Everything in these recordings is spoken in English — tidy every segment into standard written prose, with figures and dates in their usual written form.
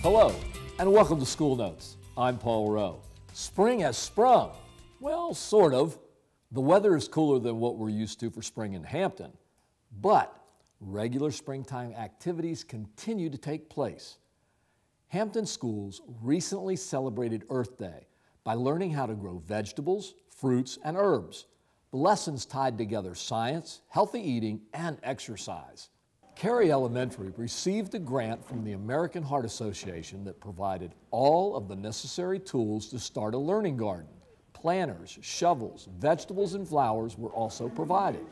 Hello, and welcome to School Notes. I'm Paul Rowe. Spring has sprung. Well, sort of. The weather is cooler than what we're used to for spring in Hampton, but regular springtime activities continue to take place. Hampton schools recently celebrated Earth Day by learning how to grow vegetables, fruits, and herbs. The lessons tied together science, healthy eating, and exercise. Cary Elementary received a grant from the American Heart Association that provided all of the necessary tools to start a learning garden. Planters, shovels, vegetables, and flowers were also provided.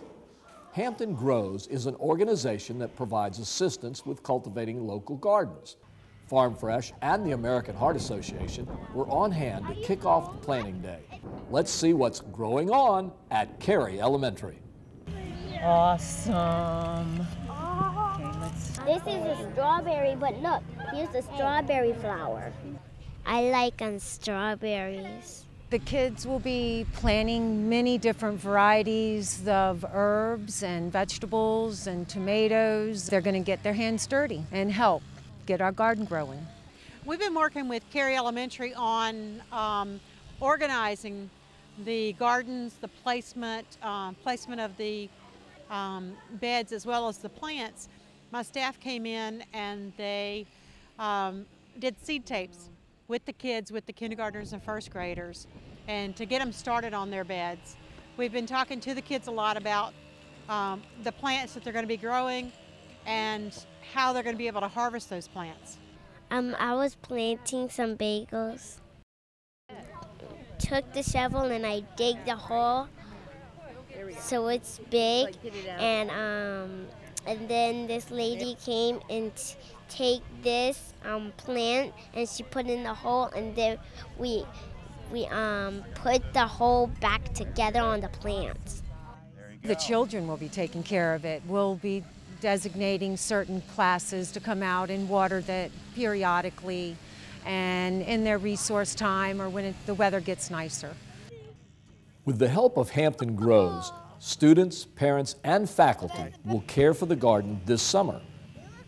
Hampton Grows is an organization that provides assistance with cultivating local gardens. Farm Fresh and the American Heart Association were on hand to kick off the planting day. Let's see what's growing on at Cary Elementary. Awesome. This is a strawberry, but look, here's the strawberry flower. I like strawberries. The kids will be planting many different varieties of herbs and vegetables and tomatoes. They're going to get their hands dirty and help get our garden growing. We've been working with Cary Elementary on organizing the gardens, the placement of the beds as well as the plants. My staff came in and they did seed tapes with the kids, with the kindergartners and first graders, and to get them started on their beds. We've been talking to the kids a lot about the plants that they're going to be growing and how they're going to be able to harvest those plants. I was planting some bagels. Took the shovel and I digged the hole so it's big, and then this lady came and take this plant and she put in the hole, and then we put the hole back together on the plants. The children will be taking care of it. We'll be designating certain classes to come out and water that periodically and in their resource time or when the weather gets nicer. With the help of Hampton Grows, students, parents, and faculty will care for the garden this summer.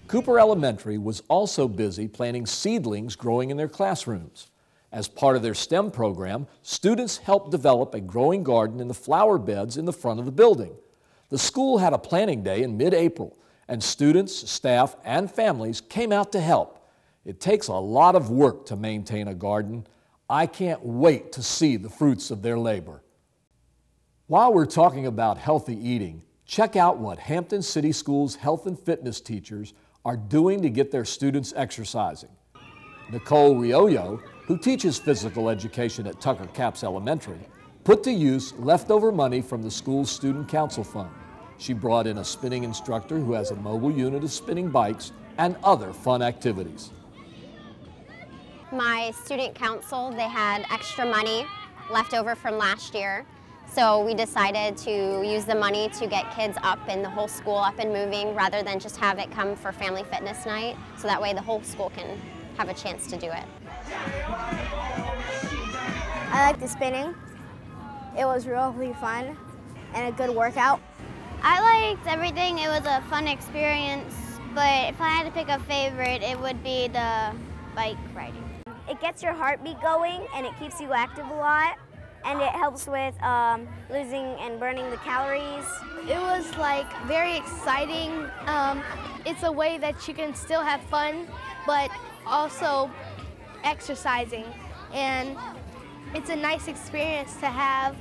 Cooper Elementary was also busy planting seedlings growing in their classrooms. As part of their STEM program, students helped develop a growing garden in the flower beds in the front of the building. The school had a planting day in mid-April, and students, staff, and families came out to help. It takes a lot of work to maintain a garden. I can't wait to see the fruits of their labor. While we're talking about healthy eating, check out what Hampton City Schools health and fitness teachers are doing to get their students exercising. Nicole Riollo, who teaches physical education at Tucker Capps Elementary, put to use leftover money from the school's student council fund. She brought in a spinning instructor who has a mobile unit of spinning bikes and other fun activities. My student council, they had extra money left over from last year. So we decided to use the money to get kids up and the whole school up and moving rather than just have it come for family fitness night. So that way the whole school can have a chance to do it. I like the spinning. It was really fun and a good workout. I liked everything. It was a fun experience, but if I had to pick a favorite, it would be the bike riding. It gets your heartbeat going and it keeps you active a lot. And it helps with losing and burning the calories. It was like very exciting. It's a way that you can still have fun, but also exercising. And it's a nice experience to have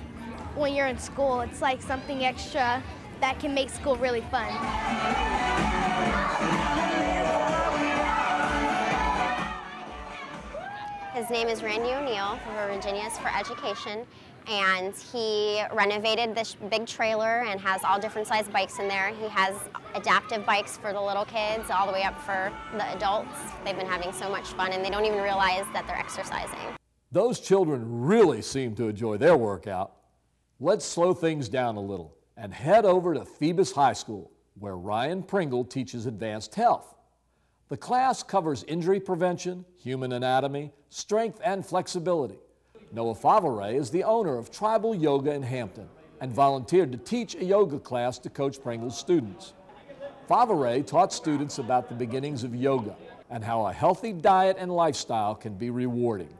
when you're in school. It's like something extra that can make school really fun. His name is Randy O'Neill for Virginia's for Education, and he renovated this big trailer and has all different size bikes in there. He has adaptive bikes for the little kids all the way up for the adults. They've been having so much fun and they don't even realize that they're exercising. Those children really seem to enjoy their workout. Let's slow things down a little and head over to Phoebus High School, where Ryan Pringle teaches advanced health. The class covers injury prevention, human anatomy, strength, and flexibility. Noah Favre is the owner of Tribal Yoga in Hampton and volunteered to teach a yoga class to Coach Pringle's students. Favre taught students about the beginnings of yoga, and how a healthy diet and lifestyle can be rewarding.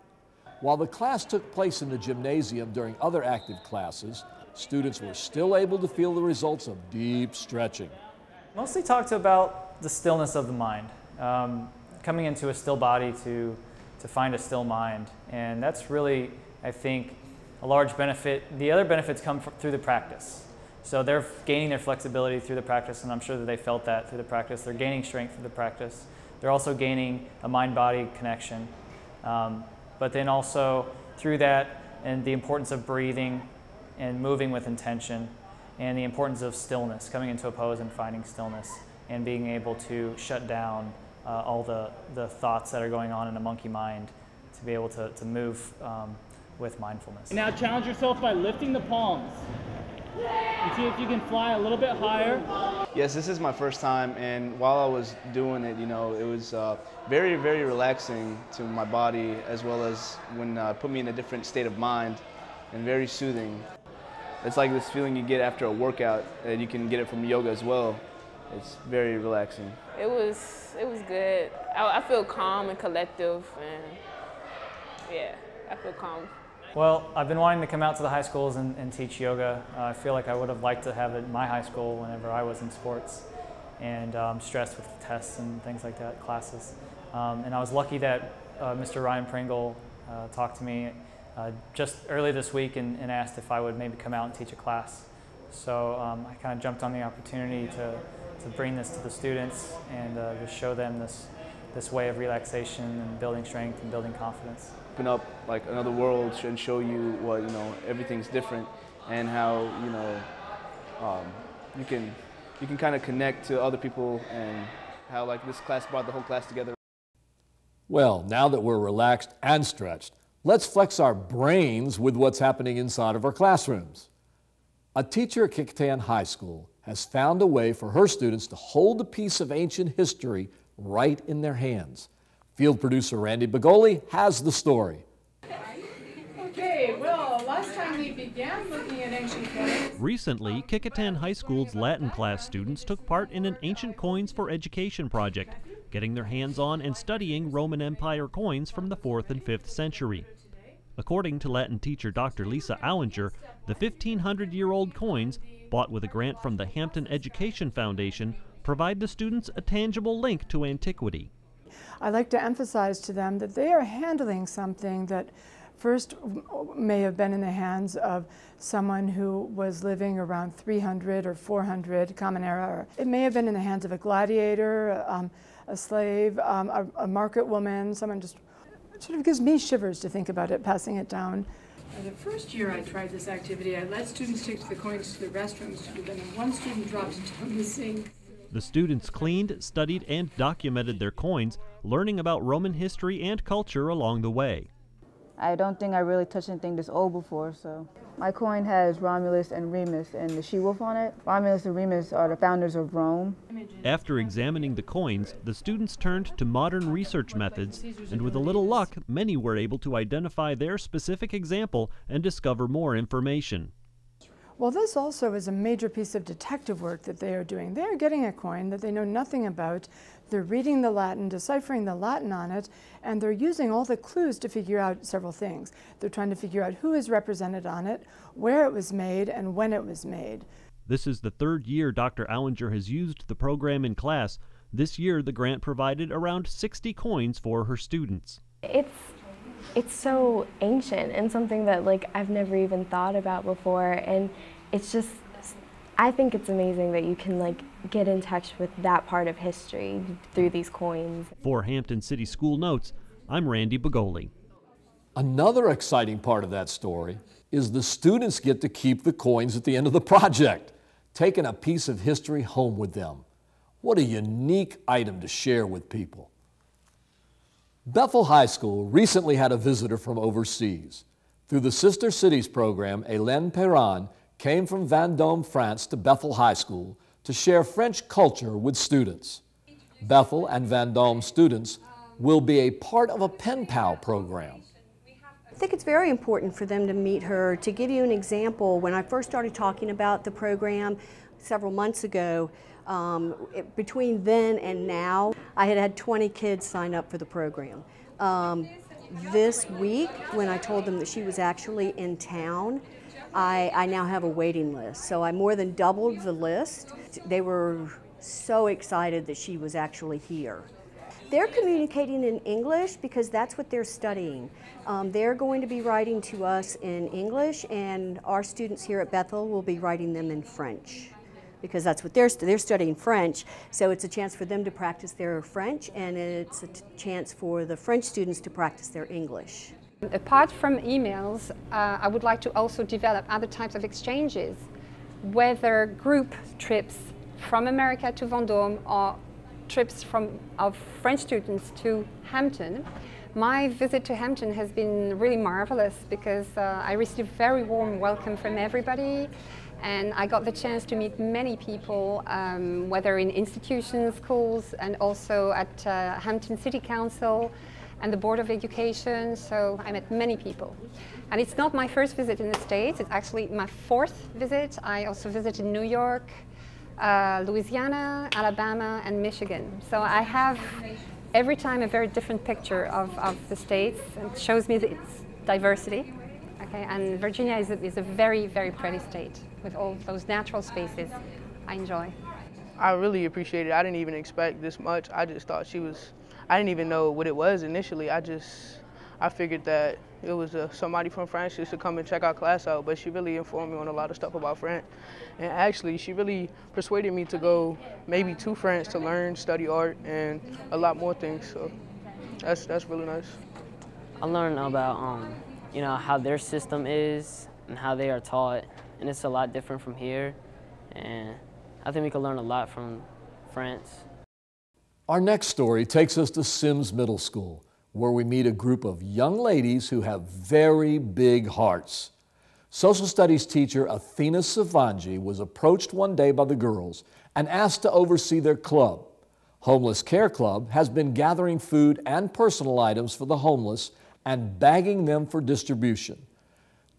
While the class took place in the gymnasium during other active classes, students were still able to feel the results of deep stretching. Mostly talked about the stillness of the mind, coming into a still body to find a still mind, and that's really, I think, a large benefit. The other benefits come through the practice. So they're gaining their flexibility through the practice, and I'm sure that they felt that through the practice. They're gaining strength through the practice. They're also gaining a mind-body connection. But then also through that, and the importance of breathing and moving with intention, and the importance of stillness, coming into a pose and finding stillness, and being able to shut down all the thoughts that are going on in a monkey mind, to be able to move with mindfulness. Now challenge yourself by lifting the palms and see if you can fly a little bit higher. Yes, this is my first time, and while I was doing it, you know, it was very, very relaxing to my body, as well as when put me in a different state of mind, and very soothing. It's like this feeling you get after a workout, and you can get it from yoga as well. It's very relaxing. It was good. I feel calm and collective, and yeah, I feel calm. Well, I've been wanting to come out to the high schools and teach yoga. I feel like I would have liked to have it in my high school whenever I was in sports, and stressed with tests and things like that, classes. And I was lucky that Mr. Ryan Pringle talked to me just early this week and asked if I would maybe come out and teach a class. So I kind of jumped on the opportunity to bring this to the students and to show them this way of relaxation and building strength and building confidence. Open up like another world and show you what, you know, everything's different, and how, you know, you can kind of connect to other people, and how like this class brought the whole class together. Well, now that we're relaxed and stretched, let's flex our brains with what's happening inside of our classrooms. A teacher at Kecoughtan High School has found a way for her students to hold a piece of ancient history right in their hands. Field producer Randy Bagoli has the story. Okay, well, last time we began looking at ancient coins. Recently, Kecoughtan High School's Latin class students took part in an Ancient Coins for Education project, getting their hands on and studying Roman Empire coins from the 4th and 5th century. According to Latin teacher Dr. Lisa Allinger, the 1,500-year-old coins, bought with a grant from the Hampton Education Foundation, provide the students a tangible link to antiquity. I like to emphasize to them that they are handling something that first may have been in the hands of someone who was living around 300 or 400 Common Era. Or it may have been in the hands of a gladiator, a slave, a market woman, someone. Just sort of gives me shivers to think about it, passing it down. The first year I tried this activity, I let students take the coins to the restrooms to do them, and one student dropped it down the sink. The students cleaned, studied, and documented their coins, learning about Roman history and culture along the way. I don't think I really touched anything this old before, so. My coin has Romulus and Remus and the she-wolf on it. Romulus and Remus are the founders of Rome. After examining the coins, the students turned to modern research methods, and with a little luck, many were able to identify their specific example and discover more information. Well, this also is a major piece of detective work that they are doing. They are getting a coin that they know nothing about. They're reading the Latin, deciphering the Latin on it, and they're using all the clues to figure out several things. They're trying to figure out who is represented on it, where it was made, and when it was made. This is the third year Dr. Allinger has used the program in class. This year, the grant provided around 60 coins for her students. It's so ancient and something that like I've never even thought about before, and it's just, I think it's amazing that you can like get in touch with that part of history through these coins. For Hampton City School Notes, I'm Randy Bagoli. Another exciting part of that story is the students get to keep the coins at the end of the project, taking a piece of history home with them. What a unique item to share with people. Bethel High School recently had a visitor from overseas. Through the Sister Cities program, Hélène Perrin came from Vendôme, France to Bethel High School to share French culture with students. Bethel and Vendôme students will be a part of a pen pal program. I think it's very important for them to meet her. To give you an example, when I first started talking about the program several months ago, Between then and now, I had 20 kids sign up for the program. This week, when I told them that she was actually in town, I now have a waiting list. So I more than doubled the list. They were so excited that she was actually here. They're communicating in English because that's what they're studying. They're going to be writing to us in English, and our students here at Bethel will be writing them in French, because that's what they're studying French. So it's a chance for them to practice their French, and it's a chance for the French students to practice their English. Apart from emails, I would like to also develop other types of exchanges, whether group trips from America to Vendôme or trips of French students to Hampton. My visit to Hampton has been really marvelous because I received a very warm welcome from everybody, and I got the chance to meet many people, whether in institutions, schools, and also at Hampton City Council and the Board of Education, so I met many people. And it's not my first visit in the States, it's actually my 4th visit. I also visited New York, Louisiana, Alabama, and Michigan. So I have every time a very different picture of the States, and it shows me its diversity. Okay, and Virginia is a very, very pretty state with all those natural spaces I enjoy. I really appreciate it. I didn't even expect this much. I just thought I didn't even know what it was initially. I figured that it was somebody from France just to come and check our class out, but she really informed me on a lot of stuff about France. And actually, she really persuaded me to go maybe to France to learn, study art, and a lot more things. So that's really nice. I learned about you know, how their system is and how they are taught, and it's a lot different from here. And I think we could learn a lot from France. Our next story takes us to Syms Middle School, where we meet a group of young ladies who have very big hearts. Social studies teacher Athena Savangi was approached one day by the girls and asked to oversee their club. Homeless Care Club has been gathering food and personal items for the homeless and bagging them for distribution.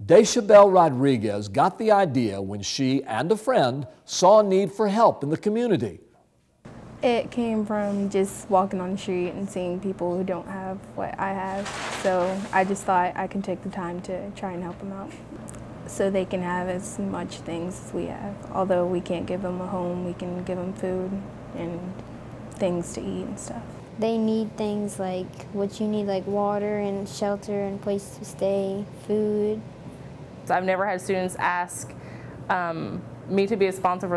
Deshabel Rodriguez got the idea when she and a friend saw a need for help in the community. It came from just walking on the street and seeing people who don't have what I have. So I just thought I could take the time to try and help them out so they can have as much things as we have. Although we can't give them a home, we can give them food and things to eat and stuff. They need things like what you need, like water and shelter and place to stay, food. I've never had students ask me to be a sponsor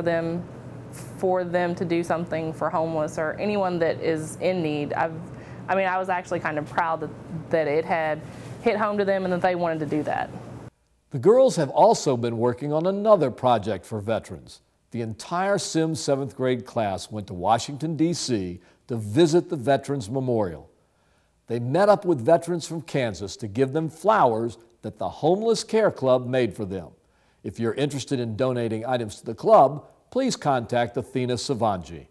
for them to do something for homeless or anyone that is in need. I was actually kind of proud that it had hit home to them and that they wanted to do that. The girls have also been working on another project for veterans. The entire Syms 7th grade class went to Washington, D.C. to visit the Veterans Memorial. They met up with veterans from Kansas to give them flowers that the Homeless Care Club made for them. If you're interested in donating items to the club, please contact Athena Savangi.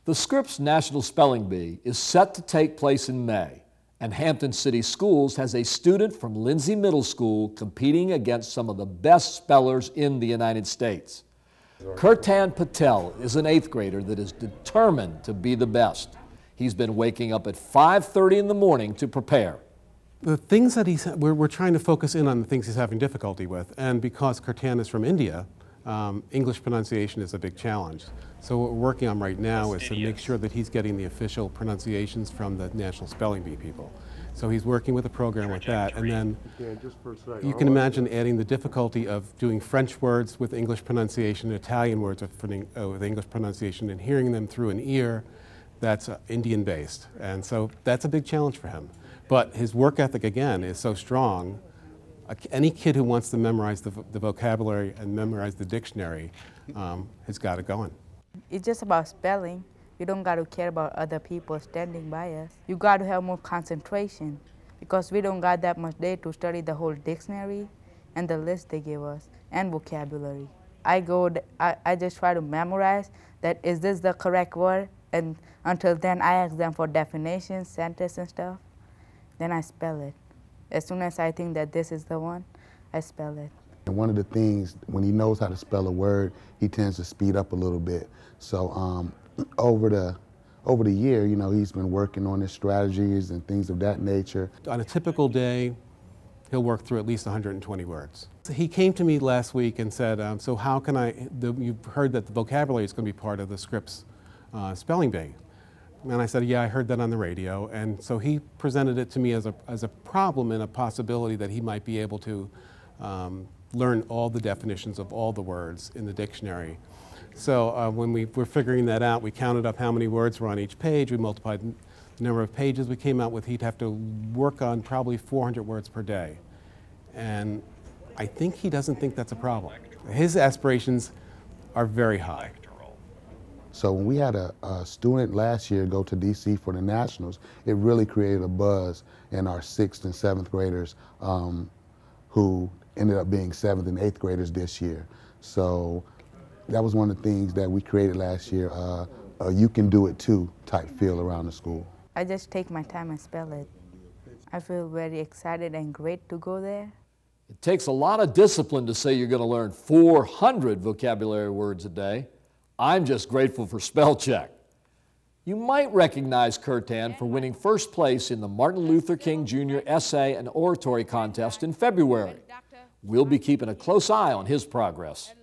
The Scripps National Spelling Bee is set to take place in May, and Hampton City Schools has a student from Lindsay Middle School competing against some of the best spellers in the United States. Kecoughtan Patel is an 8th grader that is determined to be the best. He's been waking up at 5:30 in the morning to prepare. The things that we're trying to focus in on the things he's having difficulty with, and because Kecoughtan is from India, English pronunciation is a big challenge. So what we're working on right now is to make sure that he's getting the official pronunciations from the National Spelling Bee people. So he's working with a program like that, and then you can imagine adding the difficulty of doing French words with English pronunciation, Italian words with English pronunciation, and hearing them through an ear that's Indian-based. And so that's a big challenge for him. But his work ethic, again, is so strong. Any kid who wants to memorize the vocabulary and memorize the dictionary has got it going. It's just about spelling. You don't got to care about other people standing by us. You got to have more concentration because we don't got that much day to study the whole dictionary and the list they give us and vocabulary. I just try to memorize that is this the correct word, and until then I ask them for definitions, sentences and stuff. Then I spell it. As soon as I think that this is the one, I spell it. And one of the things, when he knows how to spell a word, he tends to speed up a little bit. So over the year, you know, he's been working on his strategies and things of that nature. On a typical day, he'll work through at least 120 words. He came to me last week and said, so how can you've heard that the vocabulary is going to be part of the Scripps spelling bee. And I said, yeah, I heard that on the radio. And so he presented it to me as a problem and a possibility that he might be able to learn all the definitions of all the words in the dictionary. So when we were figuring that out, we counted up how many words were on each page, we multiplied the number of pages, we came out with he'd have to work on probably 400 words per day. And I think he doesn't think that's a problem. His aspirations are very high. So when we had a student last year go to DC for the Nationals, it really created a buzz in our 6th and 7th graders who ended up being 7th and 8th graders this year. So that was one of the things that we created last year, a you can do it too type feel around the school. I just take my time and spell it. I feel very excited and great to go there. It takes a lot of discipline to say you're going to learn 400 vocabulary words a day. I'm just grateful for spell check. You might recognize Kecoughtan for winning first place in the Martin Luther King Jr. Essay and Oratory Contest in February. We'll be keeping a close eye on his progress.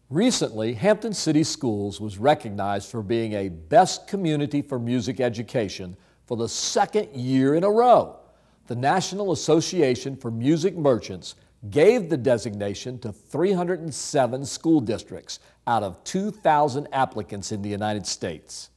Recently, Hampton City Schools was recognized for being a Best Community for Music Education for the 2nd year in a row. The National Association for Music Merchants gave the designation to 307 school districts out of 2,000 applicants in the United States.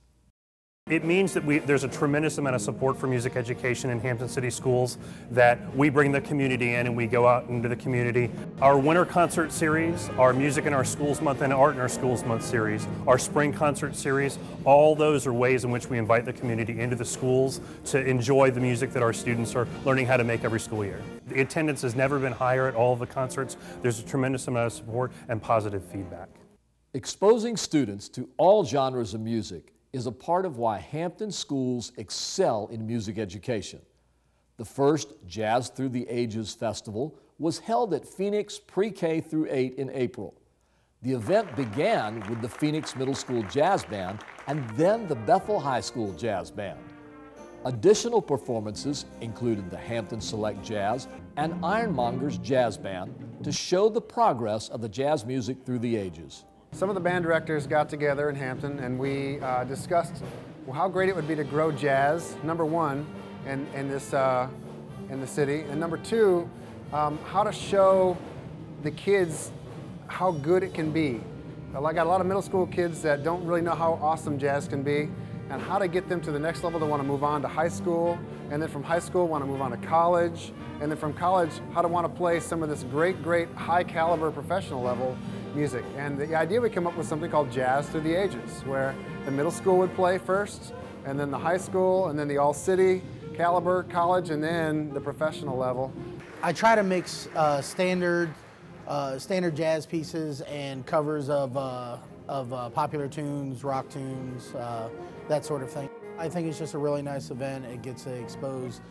It means that there's a tremendous amount of support for music education in Hampton City Schools, that we bring the community in and we go out into the community. Our winter concert series, our Music in Our Schools Month and Art in Our Schools Month series, our spring concert series, all those are ways in which we invite the community into the schools to enjoy the music that our students are learning how to make every school year. The attendance has never been higher at all of the concerts. There's a tremendous amount of support and positive feedback. Exposing students to all genres of music is a part of why Hampton schools excel in music education. The first Jazz Through the Ages Festival was held at Phoenix Pre-K through 8 in April. The event began with the Phoenix Middle School Jazz Band and then the Bethel High School Jazz Band. Additional performances included the Hampton Select Jazz and Ironmonger's Jazz Band to show the progress of the jazz music through the ages. Some of the band directors got together in Hampton and we discussed how great it would be to grow jazz, number one, in the city, and number two, how to show the kids how good it can be. I got a lot of middle school kids that don't really know how awesome jazz can be, and how to get them to the next level. They want to move on to high school, and then from high school want to move on to college, and then from college how to want to play some of this great high caliber professional level music. And the idea, we come up with something called Jazz Through the Ages, where the middle school would play first, and then the high school, and then the all-city caliber college, and then the professional level. I try to mix standard jazz pieces and covers of popular tunes, rock tunes, that sort of thing. I think it's just a really nice event. It gets to expose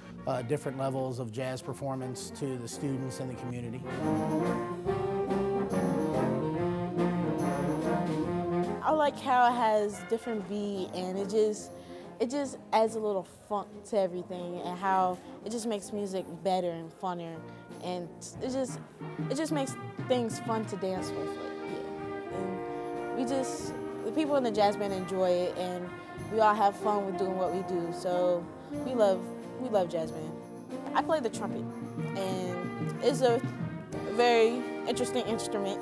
different levels of jazz performance to the students and the community. I like how it has different beat, and it just adds a little funk to everything, and how it just makes music better and funner, and it just makes things fun to dance with. And the people in the jazz band enjoy it, and we all have fun with doing what we do. So we love jazz band. I play the trumpet, and it's a very interesting instrument,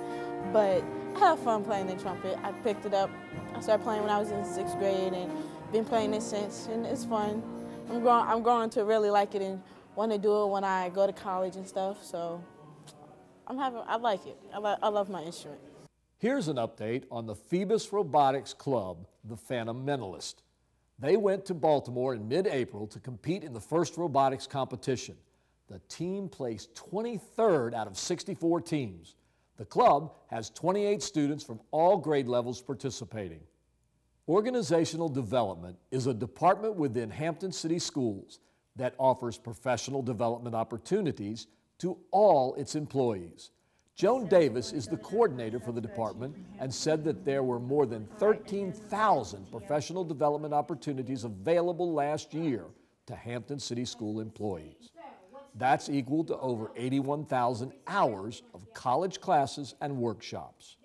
but I have fun playing the trumpet. I picked it up. I started playing when I was in 6th grade and been playing it since, and it's fun. I'm growing to really like it and want to do it when I go to college and stuff, so I like it. I love my instrument. Here's an update on the Phoebus Robotics Club, the Phantom Mentalist. They went to Baltimore in mid-April to compete in the first robotics competition. The team placed 23rd out of 64 teams. The club has 28 students from all grade levels participating. Organizational development is a department within Hampton City Schools that offers professional development opportunities to all its employees. Joan Davis is the coordinator for the department and said that there were more than 13,000 professional development opportunities available last year to Hampton City School employees. That's equal to over 81,000 hours of college classes and workshops.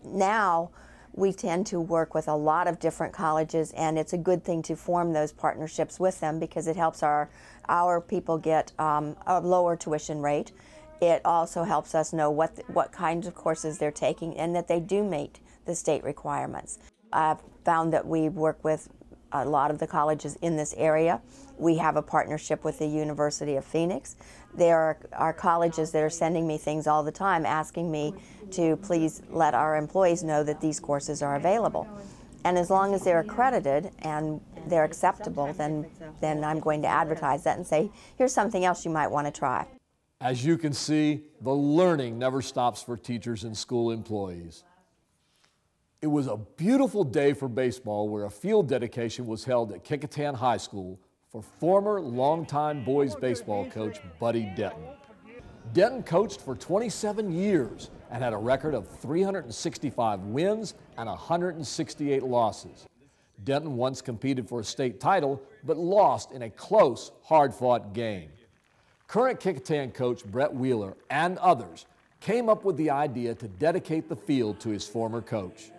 Now, we tend to work with a lot of different colleges, and it's a good thing to form those partnerships with them because it helps our people get a lower tuition rate. It also helps us know what kinds of courses they're taking and that they do meet the state requirements. I've found that we work with a lot of the colleges in this area. We have a partnership with the University of Phoenix. There are colleges that are sending me things all the time asking me to please let our employees know that these courses are available. And as long as they're accredited and they're acceptable, then I'm going to advertise that and say, here's something else you might want to try. As you can see, the learning never stops for teachers and school employees. It was a beautiful day for baseball where a field dedication was held at Kecoughtan High School for former longtime boys baseball coach Buddy Denton. Denton coached for 27 years and had a record of 365 wins and 168 losses. Denton once competed for a state title but lost in a close, hard-fought game. Current Kecoughtan coach Brett Wheeler and others came up with the idea to dedicate the field to his former coach.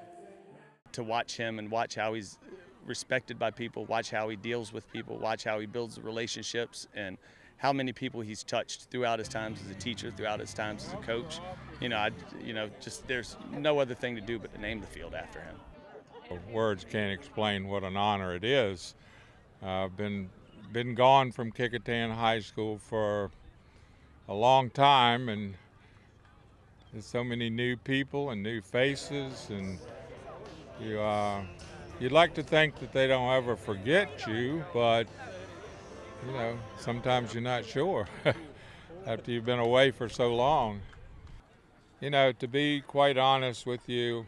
To watch him and watch how he's respected by people, watch how he deals with people, watch how he builds relationships, and how many people he's touched throughout his times as a teacher, throughout his times as a coach. Just there's no other thing to do but to name the field after him. Words can't explain what an honor it is. I've been gone from Kecoughtan High School for a long time, and there's so many new people and new faces, and you'd like to think that they don't ever forget you, but sometimes you're not sure after you've been away for so long. To be quite honest with you,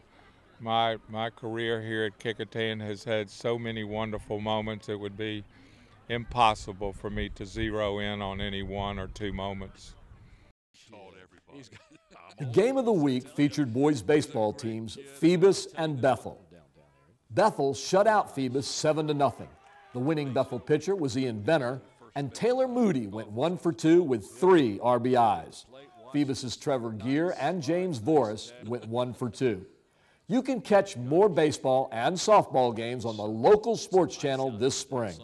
my career here at Kecoughtan has had so many wonderful moments. It would be impossible for me to zero in on any one or two moments. The game of the week featured boys baseball teams Phoebus and Bethel. Bethel shut out Phoebus 7-0. The winning Bethel pitcher was Ian Benner, and Taylor Moody went 1 for 2 with 3 RBIs. Phoebus's Trevor Gear and James Voris went 1 for 2. You can catch more baseball and softball games on the local sports channel this spring.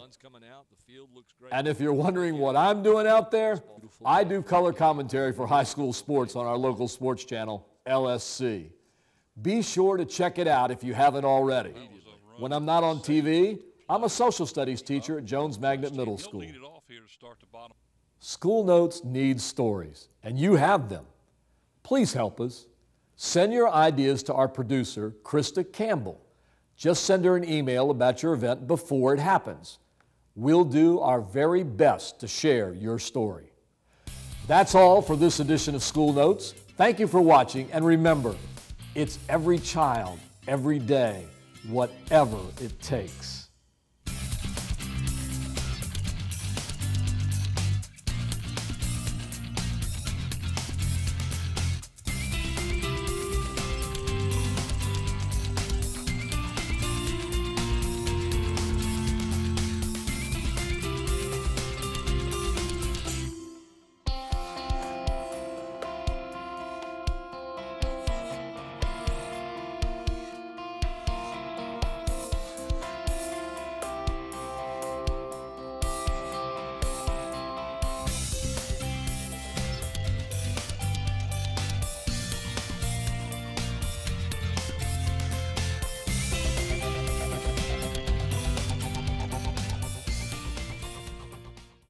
And if you're wondering what I'm doing out there, I do color commentary for high school sports on our local sports channel, LSC. Be sure to check it out if you haven't already. When I'm not on TV, I'm a social studies teacher at Jones Magnet Middle School. School Notes needs stories, and you have them. Please help us. Send your ideas to our producer, Krista Campbell. Just send her an email about your event before it happens. We'll do our very best to share your story. That's all for this edition of School Notes. Thank you for watching, and remember, it's every child, every day, whatever it takes.